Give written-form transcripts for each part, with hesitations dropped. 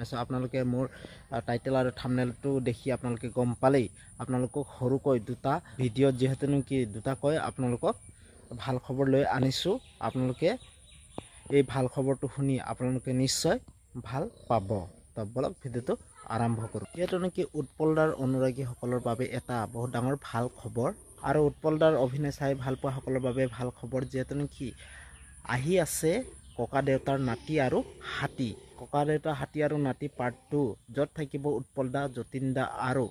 আপোনালোকে মোৰ টাইটেল আৰু থাম্বনেইলটো দেখি আপোনালোকে গম পালেই আপোনালোকক সৰুকৈ দুটা ভিডিঅ' যিহেতু নেকি দুটাকৈ আপোনালোকক ভাল খবৰ লৈ আনিছোঁ। আপোনালোকে এই ভাল খবৰটো শুনি আপোনালোকে নিশ্চয় ভাল পাব। তো বলক ভিডিঅ'টো আৰম্ভ কৰোঁ। যিহেতু নেকি উৎপল দাৰ অনুৰাগীসকলৰ বাবে এটা বহুত ডাঙৰ ভাল খবৰ আৰু উৎপল দাৰ অভিনয় চাই ভাল পোৱা সকলৰ বাবে ভাল খবৰ। যিহেতু নেকি আহি আছে ককা দেউতাৰ নাতি আৰু হাতী। ককা দেউতা হাতী আৰু নাতি পাৰ্ট 2, য'ত থাকিব উৎপল দা, যতীন দা আৰু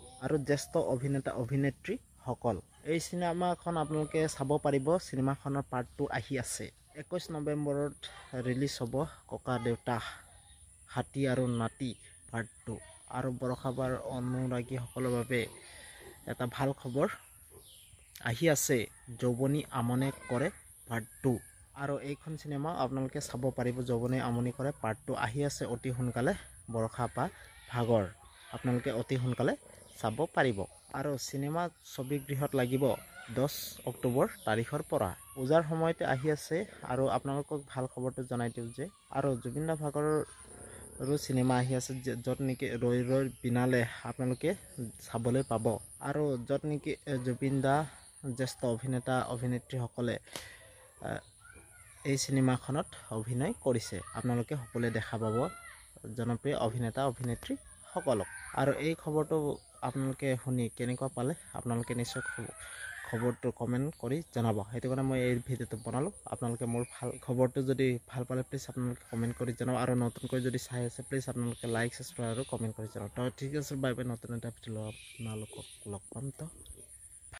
জ্যেষ্ঠ অভিনেতা অভিনেত্ৰী সকল। এই চিনেমাখন আপোনালোকে চাব পাৰিব। চিনেমাখনৰ পাৰ্ট 2 আহি আছে 21 নৱেম্বৰত ৰিলিজ হ'ব ককা দেউতা হাতী আৰু নাতি পাৰ্ট 2। আৰু বৰষাবাৰ অনুৰাগীসকলৰ বাবে এটা ভাল খবৰ আহি আছে যৌৱনী আমনে কৰে পাৰ্ট 2। আৰু এইখন চিনেমা আপোনালোকে চাব পাৰিব। যৌৱনী আমনি কৰে পাৰ্ট 2 আহি আছে অতি সোনকালে। বৰষা বা ভাগৰ আপোনালোকে অতি সোনকালে চাব পাৰিব। আৰু চিনেমা ছবিগৃহত লাগিব 10 অক্টোবৰ তাৰিখৰ পৰা। পূজাৰ সময়তে আহি আছে। আৰু আপোনালোকক ভাল খবৰটো জনাই দিওঁ যে আৰু জুবিন দা ভাগৰো চিনেমা আহি আছে, য'ত নেকি ৰৈ ৰৈ বিনালে আপোনালোকে চাবলৈ পাব। আৰু য'ত নেকি জুবিন দা জ্যেষ্ঠ অভিনেতা অভিনেত্ৰীসকলে এই চিনেমাখনত অভিনয় কৰিছে। আপোনালোকে সকলোৱে দেখা পাব জনপ্ৰিয় অভিনেতা অভিনেত্ৰী সকলক। আৰু এই খবৰটো আপোনালোকে শুনি কেনেকুৱা পালে আপোনালোকে নিশ্চয় খবৰটো কমেণ্ট কৰি জনাব। সেইটো কাৰণে মই এই ভিডিঅ'টো বনালোঁ। আপোনালোকে মোৰ ভাল খবৰটো যদি ভাল পালে প্লিজ আপোনালোকে কমেণ্ট কৰি জনাব। আৰু নতুনকৈ যদি চাই আছে প্লিজ আপোনালোকে লাইক, ছাবস্ক্ৰাইব আৰু কমেণ্ট কৰি জনাব। তো ঠিক আছে, বাই বাই। নতুন এটা ভিডিঅ' আপোনালোকক লগ পাম তো।